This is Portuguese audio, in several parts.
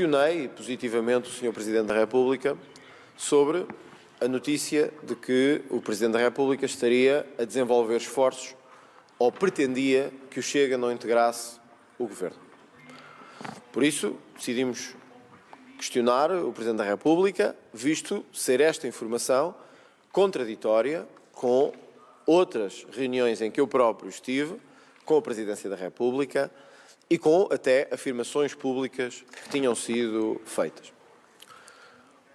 questionei positivamente o Sr. Presidente da República sobre a notícia de que o Presidente da República estaria a desenvolver esforços ou pretendia que o Chega não integrasse o Governo. Por isso, decidimos questionar o Presidente da República, visto ser esta informação contraditória com outras reuniões em que eu próprio estive, com a Presidência da República e com até afirmações públicas que tinham sido feitas.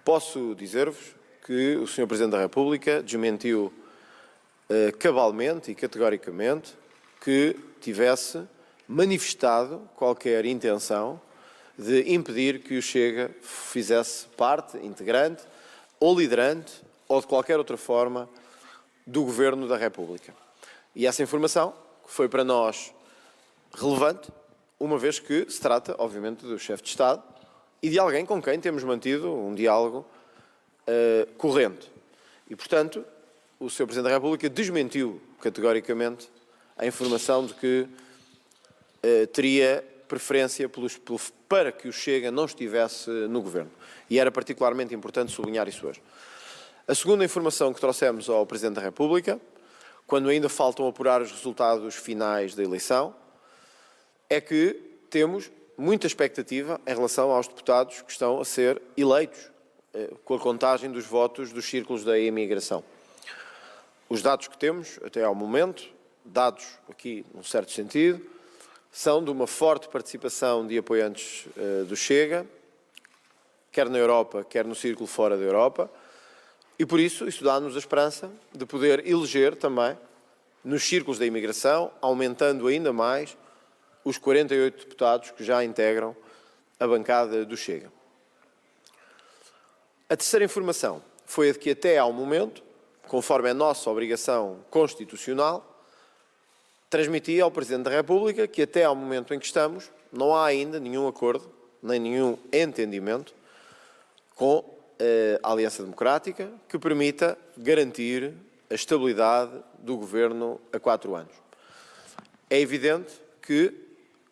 Posso dizer-vos que o Sr. Presidente da República desmentiu cabalmente e categoricamente que tivesse manifestado qualquer intenção de impedir que o Chega fizesse parte integrante ou liderante ou de qualquer outra forma do Governo da República. E essa informação foi para nós relevante, uma vez que se trata, obviamente, do chefe de Estado e de alguém com quem temos mantido um diálogo corrente. E, portanto, o Sr. Presidente da República desmentiu categoricamente a informação de que teria preferência para que o Chega não estivesse no Governo. E era particularmente importante sublinhar isso hoje. A segunda informação que trouxemos ao Presidente da República, quando ainda faltam apurar os resultados finais da eleição, é que temos muita expectativa em relação aos deputados que estão a ser eleitos com a contagem dos votos dos círculos da imigração. Os dados que temos até ao momento, dados aqui num certo sentido, são de uma forte participação de apoiantes do Chega, quer na Europa, quer no círculo fora da Europa, e por isso dá-nos a esperança de poder eleger também nos círculos da imigração, aumentando ainda mais os 48 deputados que já integram a bancada do Chega. A terceira informação foi a de que até ao momento, conforme a nossa obrigação constitucional, transmitia ao Presidente da República que até ao momento em que estamos não há ainda nenhum acordo, nem nenhum entendimento com a Aliança Democrática que permita garantir a estabilidade do Governo a 4 anos. É evidente que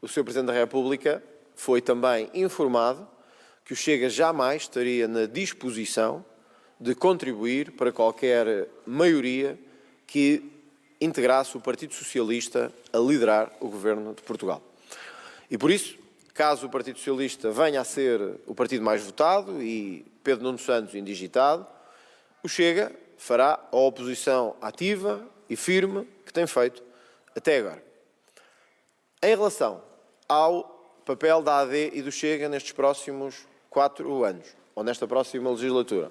o Sr. Presidente da República foi também informado que o Chega jamais estaria na disposição de contribuir para qualquer maioria que integrasse o Partido Socialista a liderar o Governo de Portugal. E por isso, caso o Partido Socialista venha a ser o partido mais votado e Pedro Nuno Santos indigitado, o Chega fará a oposição ativa e firme que tem feito até agora. Em relação ao papel da AD e do Chega nestes próximos 4 anos, ou nesta próxima legislatura,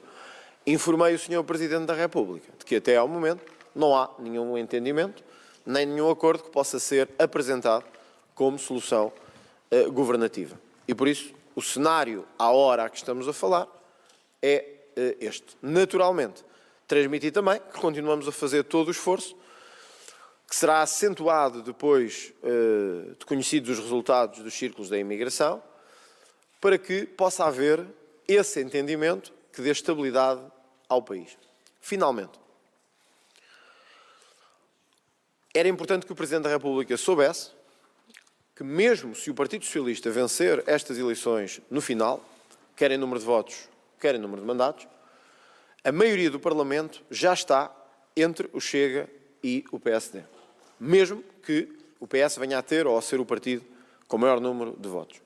informei o Sr. Presidente da República de que até ao momento não há nenhum entendimento, nem nenhum acordo que possa ser apresentado como solução governativa. E por isso, o cenário, à hora a que estamos a falar, é este. Naturalmente, transmiti também que continuamos a fazer todo o esforço, que será acentuado depois de conhecidos os resultados dos círculos da imigração, para que possa haver esse entendimento que dê estabilidade ao país. Finalmente, era importante que o Presidente da República soubesse que mesmo se o Partido Socialista vencer estas eleições no final, quer em número de votos, quer em número de mandatos, a maioria do Parlamento já está entre o Chega e o PSD. Mesmo que o PS venha a ter ou a ser o partido com maior número de votos.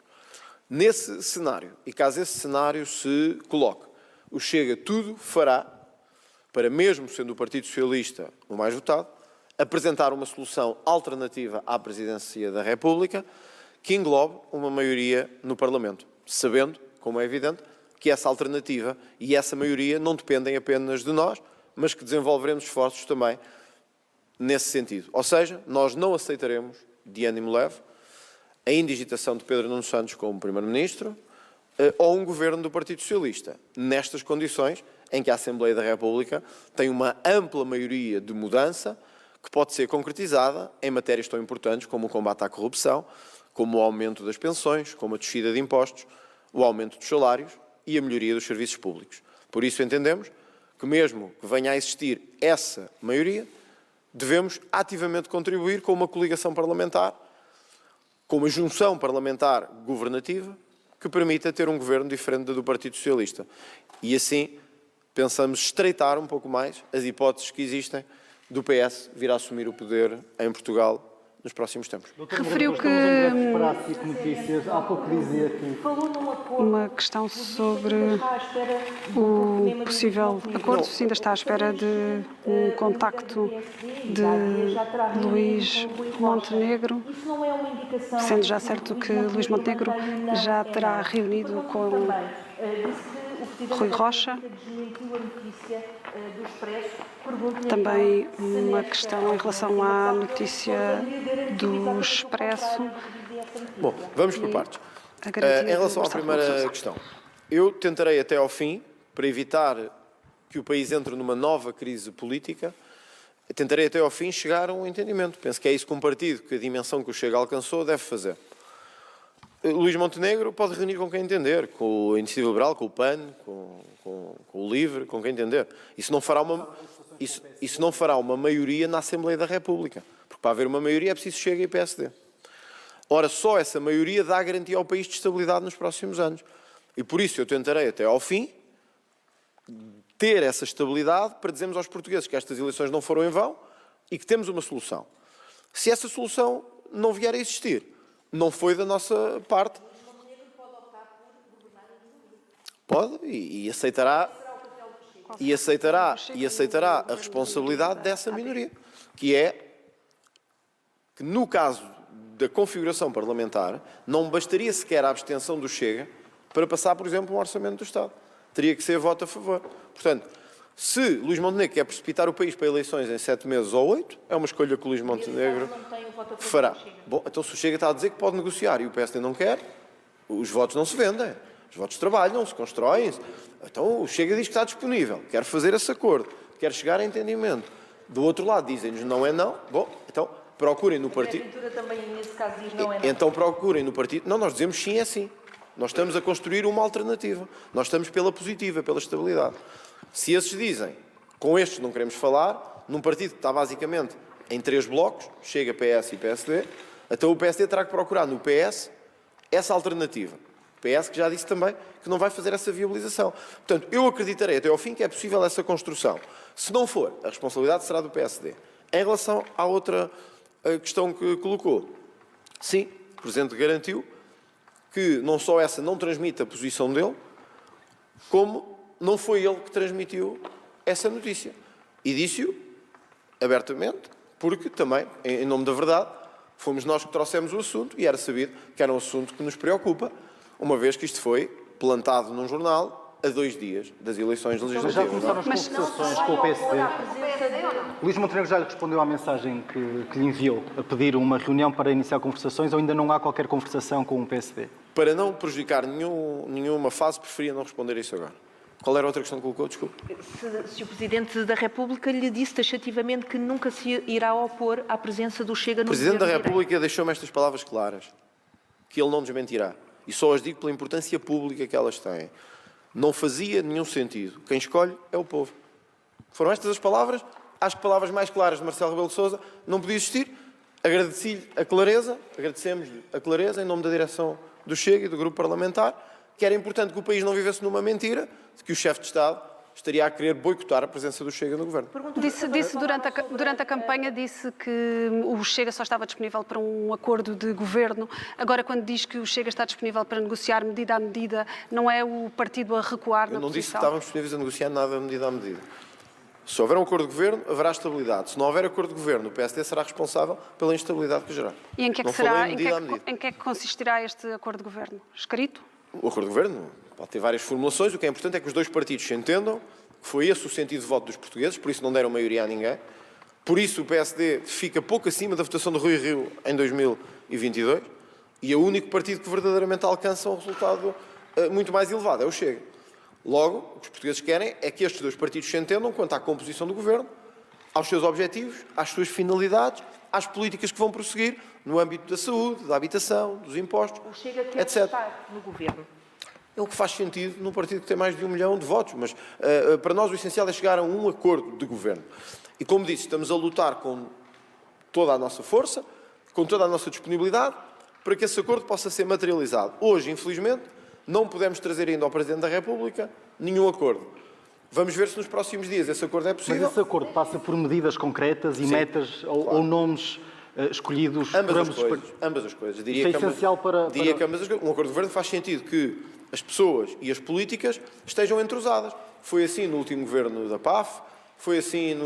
Nesse cenário, e caso esse cenário se coloque, o Chega tudo fará para, mesmo sendo o Partido Socialista o mais votado, apresentar uma solução alternativa à Presidência da República que englobe uma maioria no Parlamento, sabendo, como é evidente, que essa alternativa e essa maioria não dependem apenas de nós, mas que desenvolveremos esforços também nesse sentido. Ou seja, nós não aceitaremos, de ânimo leve, a indigitação de Pedro Nuno Santos como Primeiro-Ministro ou um governo do Partido Socialista, nestas condições em que a Assembleia da República tem uma ampla maioria de mudança que pode ser concretizada em matérias tão importantes como o combate à corrupção, como o aumento das pensões, como a descida de impostos, o aumento dos salários e a melhoria dos serviços públicos. Por isso entendemos que mesmo que venha a existir essa maioria, devemos ativamente contribuir com uma coligação parlamentar, com uma junção parlamentar governativa, que permita ter um governo diferente do Partido Socialista. E assim pensamos estreitar um pouco mais as hipóteses que existem do PS vir a assumir o poder em Portugal nos próximos tempos. Referiu que há pouco dizia que uma questão sobre o possível acordo, se ainda está à espera de um contacto de Luís Montenegro, sendo já certo que Luís Montenegro já terá reunido com Rui Rocha. Também uma questão em relação à notícia do Expresso. Bom, vamos por partes. Em relação à primeira questão, eu tentarei até ao fim, para evitar que o país entre numa nova crise política, tentarei até ao fim chegar a um entendimento. Penso que é isso que um partido, que a dimensão que o Chega alcançou, deve fazer. Luís Montenegro pode reunir com quem entender, com a Iniciativa Liberal, com o PAN, com o LIVRE, com quem entender. Isso não fará uma maioria na Assembleia da República, porque para haver uma maioria é preciso Chega e PSD. Ora, só essa maioria dá garantia ao país de estabilidade nos próximos anos. E por isso eu tentarei até ao fim ter essa estabilidade para dizermos aos portugueses que estas eleições não foram em vão e que temos uma solução. Se essa solução não vier a existir, não foi da nossa parte. Pode e aceitará a responsabilidade dessa minoria, que é que no caso da configuração parlamentar não bastaria sequer a abstenção do Chega para passar, por exemplo, um orçamento do Estado. Teria que ser voto a favor. Portanto, se Luís Montenegro quer precipitar o país para eleições em 7 meses ou 8, é uma escolha que o Luís Montenegro fará. Bom, então se o Chega está a dizer que pode negociar e o PSD não quer, os votos não se vendem. Os votos trabalham, se constroem. Então o Chega diz que está disponível, quer fazer esse acordo, quer chegar a entendimento. Do outro lado dizem-nos não é não. Bom, então procurem no partido. A Ventura também nesse caso diz não é não. Então procurem no partido. Não, nós dizemos sim é sim. Nós estamos a construir uma alternativa. Nós estamos pela positiva, pela estabilidade. Se esses dizem, com estes não queremos falar, num partido que está basicamente em 3 blocos, Chega, PS e PSD, então o PSD terá que procurar no PS essa alternativa. O PS que já disse também que não vai fazer essa viabilização. Portanto, eu acreditarei até ao fim que é possível essa construção. Se não for, a responsabilidade será do PSD. Em relação à outra questão que colocou, sim, o Presidente garantiu que não só essa não transmite a posição dele, como não foi ele que transmitiu essa notícia. E disse-o abertamente, porque também, em nome da verdade, fomos nós que trouxemos o assunto e era sabido que era um assunto que nos preocupa, uma vez que isto foi plantado num jornal a 2 dias das eleições legislativas. Já começaram as conversações com o PSD? Luís Montenegro já lhe respondeu à mensagem que lhe enviou, a pedir uma reunião para iniciar conversações, ou ainda não há qualquer conversação com o PSD? Para não prejudicar nenhuma fase, preferia não responder a isso agora. Qual era a outra questão que colocou? Desculpe. Se o Presidente da República lhe disse taxativamente que nunca se irá opor à presença do Chega no Presidente da República deixou-me estas palavras claras, que ele não desmentirá. E só as digo pela importância pública que elas têm. Não fazia nenhum sentido. Quem escolhe é o povo. Foram estas as palavras. Acho que palavras mais claras de Marcelo Rebelo de Sousa não podia existir. Agradeci-lhe a clareza, agradecemos-lhe a clareza em nome da direção do Chega e do grupo parlamentar, que era importante que o país não vivesse numa mentira de que o chefe de Estado estaria a querer boicotar a presença do Chega no governo. Disse durante a campanha, disse que o Chega só estava disponível para um acordo de governo. Agora, quando diz que o Chega está disponível para negociar medida a medida, não é o partido a recuar na posição? Eu não disse que estávamos disponíveis a negociar nada medida a medida. Se houver um acordo de governo, haverá estabilidade. Se não houver acordo de governo, o PSD será responsável pela instabilidade que gerar. E em que é que consistirá este acordo de governo? Escrito? O acordo de governo pode ter várias formulações. O que é importante é que os dois partidos se entendam, que foi esse o sentido de voto dos portugueses, por isso não deram maioria a ninguém. Por isso o PSD fica pouco acima da votação do Rui Rio em 2022 e é o único partido que verdadeiramente alcança um resultado muito mais elevado, é o Chega. Logo, o que os portugueses querem é que estes dois partidos se entendam quanto à composição do governo, aos seus objetivos, às suas finalidades, às políticas que vão prosseguir no âmbito da saúde, da habitação, dos impostos, o Chega quer etc. estar no governo. É o que faz sentido num partido que tem mais de 1 milhão de votos, mas para nós o essencial é chegar a um acordo de governo. E como disse, estamos a lutar com toda a nossa força, com toda a nossa disponibilidade, para que esse acordo possa ser materializado. Hoje, infelizmente, Não podemos trazer ainda ao Presidente da República nenhum acordo. Vamos ver se nos próximos dias esse acordo é possível. Mas esse acordo passa por medidas concretas e metas ou nomes escolhidos por ambos os partidos? Ambas as coisas. Isso é essencial para... Diria que ambas as coisas. Um acordo de governo faz sentido que as pessoas e as políticas estejam entrosadas. Foi assim no último governo da PAF, foi assim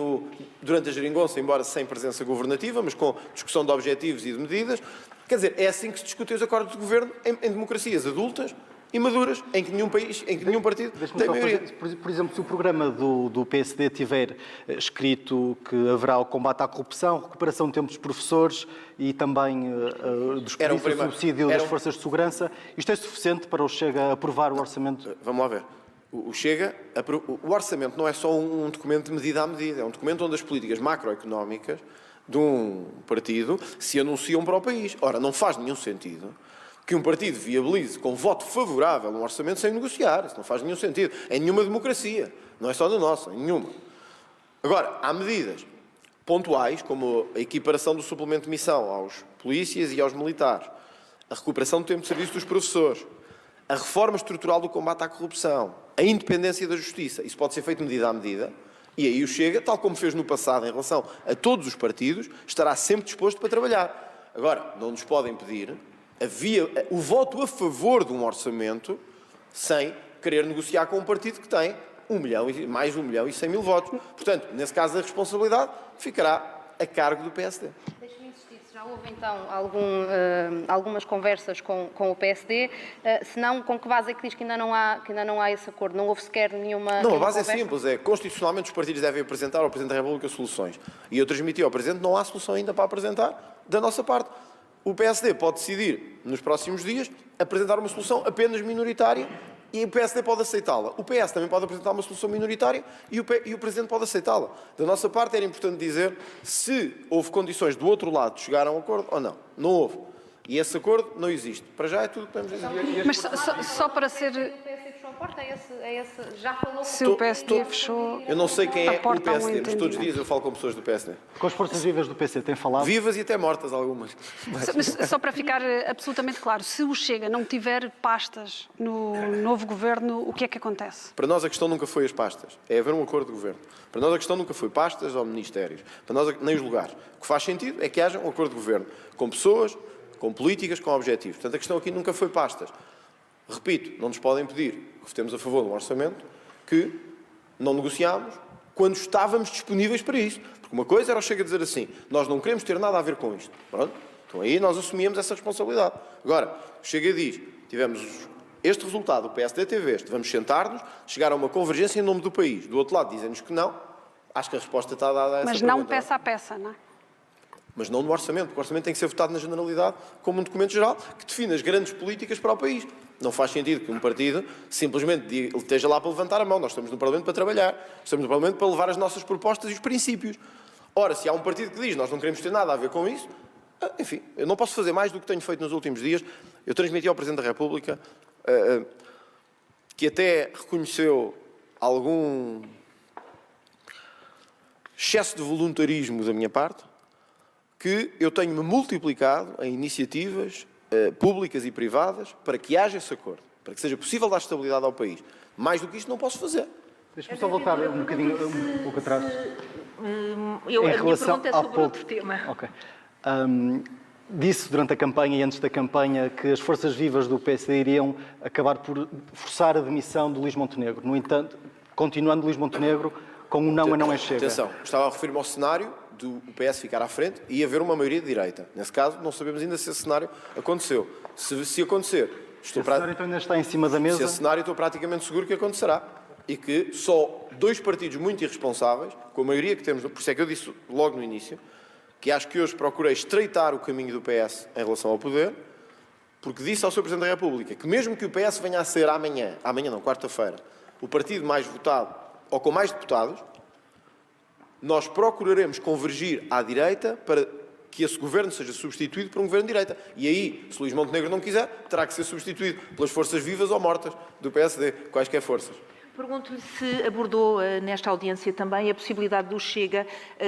durante a geringonça, embora sem presença governativa, mas com discussão de objetivos e de medidas. Quer dizer, é assim que se discutem os acordos de governo em democracias adultas e maduras, em que nenhum país, em que nenhum partido tem maioria. Por exemplo, se o programa do PSD tiver escrito que haverá o combate à corrupção, recuperação do tempo dos professores e também dos polícias, subsídio das forças de segurança, isto é suficiente para o Chega a aprovar o orçamento? Vamos lá ver. O Chega, o orçamento não é só um documento de medida a medida, é um documento onde as políticas macroeconómicas de um partido se anunciam para o país. Ora, não faz nenhum sentido que um partido viabilize com voto favorável um orçamento sem negociar. Isso não faz nenhum sentido. Em nenhuma democracia. Não é só na nossa, em nenhuma. Agora, há medidas pontuais, como a equiparação do suplemento de missão aos polícias e aos militares, a recuperação do tempo de serviço dos professores, a reforma estrutural do combate à corrupção, a independência da justiça. Isso pode ser feito medida a medida. E aí o Chega, tal como fez no passado em relação a todos os partidos, estará sempre disposto para trabalhar. Agora, não nos podem pedir o voto a favor de um orçamento sem querer negociar com um partido que tem mais 1.100.000 votos. Portanto, nesse caso, a responsabilidade ficará a cargo do PSD. Deixe-me insistir, se já houve então algumas conversas com o PSD, se não, com que base é que diz que ainda não há esse acordo? Não houve sequer nenhuma Não, a base conversa? é simples, constitucionalmente os partidos devem apresentar ao Presidente da República soluções. E eu transmiti ao Presidente, não há solução ainda para apresentar da nossa parte. O PSD pode decidir, nos próximos dias, apresentar uma solução apenas minoritária e o PSD pode aceitá-la. O PS também pode apresentar uma solução minoritária e o Presidente pode aceitá-la. Da nossa parte era importante dizer se houve condições do outro lado de chegar a um acordo ou não. Não houve. E esse acordo não existe. Para já é tudo o que podemos dizer. Mas só para ser... Já falou Se o PSD fechou... Eu não sei quem é o porta a um PSD, mas todos os entendimento. dias eu falo com pessoas do PSD. Com as forças vivas do PC, tem falado? Vivas e até mortas algumas. Mas só para ficar absolutamente claro, se o Chega não tiver pastas no novo governo, o que é que acontece? Para nós a questão nunca foi as pastas, é haver um acordo de governo. Para nós a questão nunca foi pastas ou ministérios. Para nós nem os lugares. O que faz sentido é que haja um acordo de governo com pessoas, com políticas, com objetivos. Portanto, a questão aqui nunca foi pastas. Repito, não nos podem pedir que votemos a favor de um orçamento que não negociámos quando estávamos disponíveis para isso. Porque uma coisa era o Chega a dizer assim, nós não queremos ter nada a ver com isto. Pronto? Então aí nós assumíamos essa responsabilidade. Agora, o Chega diz, tivemos este resultado, o PSD teve este, vamos sentar-nos, chegar a uma convergência em nome do país. Do outro lado dizem-nos que não. Acho que a resposta está dada a essa Mas pergunta. não peça a peça, não é? Mas não no orçamento, porque o orçamento tem que ser votado na generalidade como um documento geral que define as grandes políticas para o país. Não faz sentido que um partido simplesmente esteja lá para levantar a mão. Nós estamos no Parlamento para trabalhar, estamos no Parlamento para levar as nossas propostas e os princípios. Ora, se há um partido que diz nós não queremos ter nada a ver com isso, enfim, eu não posso fazer mais do que tenho feito nos últimos dias. Eu transmiti ao Presidente da República que até reconheceu algum excesso de voluntarismo da minha parte, que eu tenho-me multiplicado em iniciativas públicas e privadas para que haja esse acordo, para que seja possível dar estabilidade ao país. Mais do que isto não posso fazer. Deixa-me só voltar um bocadinho, um pouco atrás. A minha pergunta é sobre outro tema. Ok. Disse durante a campanha e antes da campanha que as forças vivas do PSD iriam acabar por forçar a demissão de Luís Montenegro. No entanto, continuando Luís Montenegro com um não a não é Chega. Atenção, estava a referir-me ao cenário do PS ficar à frente e haver uma maioria de direita. Nesse caso, não sabemos ainda se esse cenário aconteceu. Se acontecer, Esse cenário então ainda está em cima da mesa? Se esse cenário, estou praticamente seguro que acontecerá. E que só dois partidos muito irresponsáveis, com a maioria que temos, por isso é que eu disse logo no início, que acho que hoje procurei estreitar o caminho do PS em relação ao poder, porque disse ao Sr. Presidente da República que mesmo que o PS venha a ser amanhã não, quarta-feira, o partido mais votado, ou com mais deputados, nós procuraremos convergir à direita para que esse governo seja substituído por um governo de direita. E aí, se Luís Montenegro não quiser, terá que ser substituído pelas forças vivas ou mortas do PSD, quaisquer forças. Pergunto-lhe se abordou nesta audiência também a possibilidade do Chega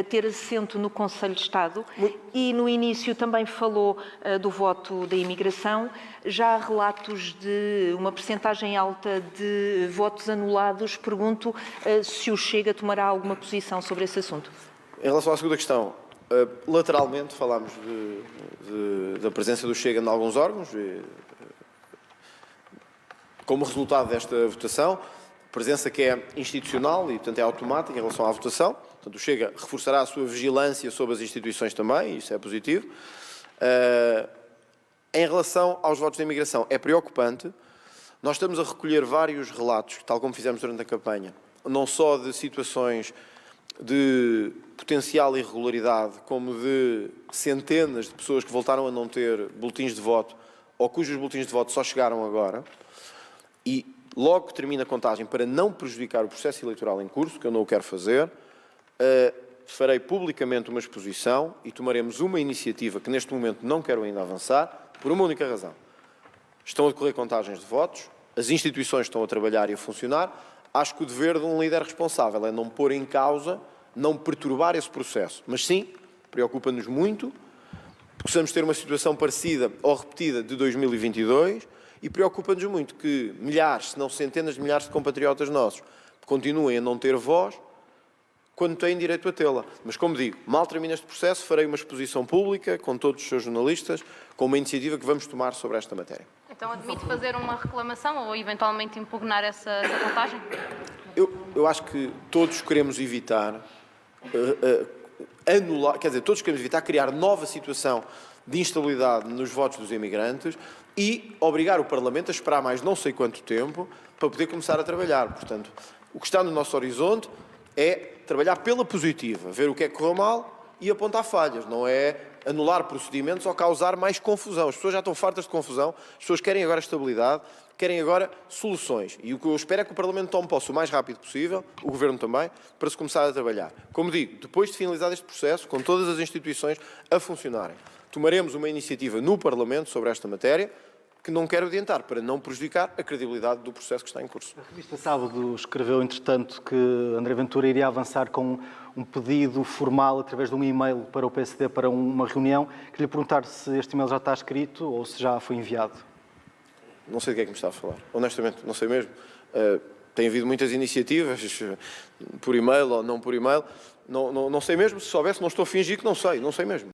ter assento no Conselho de Estado e no início também falou do voto da imigração. Já há relatos de uma percentagem alta de votos anulados. Pergunto se o Chega tomará alguma posição sobre esse assunto. Em relação à segunda questão, lateralmente falámos da presença do Chega em alguns órgãos. Como resultado desta votação, presença que é institucional e, portanto, é automática em relação à votação. Portanto, o Chega reforçará a sua vigilância sobre as instituições também, isso é positivo. Em relação aos votos de imigração, é preocupante. Nós estamos a recolher vários relatos, tal como fizemos durante a campanha, não só de situações de potencial irregularidade, como de centenas de pessoas que voltaram a não ter boletins de voto ou cujos boletins de voto só chegaram agora. E logo que termina a contagem, para não prejudicar o processo eleitoral em curso, que eu não o quero fazer, farei publicamente uma exposição e tomaremos uma iniciativa que neste momento não quero ainda avançar, por uma única razão. Estão a decorrer contagens de votos, as instituições estão a trabalhar e a funcionar. Acho que o dever de um líder responsável é não pôr em causa, não perturbar esse processo. Mas sim, preocupa-nos muito, possamos ter uma situação parecida ou repetida de 2022, e preocupa-nos muito que milhares, se não centenas de milhares de compatriotas nossos continuem a não ter voz quando têm direito a tê-la. Mas, como digo, mal termina este processo, farei uma exposição pública com todos os seus jornalistas, com uma iniciativa que vamos tomar sobre esta matéria. Então admite fazer uma reclamação ou eventualmente impugnar essa contagem? Eu acho que todos queremos evitar anular, quer dizer, todos queremos evitar criar nova situação de instabilidade nos votos dos imigrantes e obrigar o Parlamento a esperar mais não sei quanto tempo para poder começar a trabalhar. Portanto, o que está no nosso horizonte é trabalhar pela positiva, ver o que é que correu mal e apontar falhas, não é anular procedimentos ou causar mais confusão. As pessoas já estão fartas de confusão, as pessoas querem agora estabilidade, querem agora soluções. E o que eu espero é que o Parlamento tome posse o mais rápido possível, o Governo também, para se começar a trabalhar. Como digo, depois de finalizar este processo, com todas as instituições a funcionarem, tomaremos uma iniciativa no Parlamento sobre esta matéria, que não quero adiantar, para não prejudicar a credibilidade do processo que está em curso. A revista Sábado escreveu, entretanto, que André Ventura iria avançar com um pedido formal através de um e-mail para o PSD para uma reunião. Queria perguntar se este e-mail já está escrito ou se já foi enviado. Não sei do que é que me está a falar. Honestamente, não sei mesmo. Tem havido muitas iniciativas, por e-mail ou não por e-mail. Não sei mesmo. Se soubesse, não estou a fingir que não sei mesmo.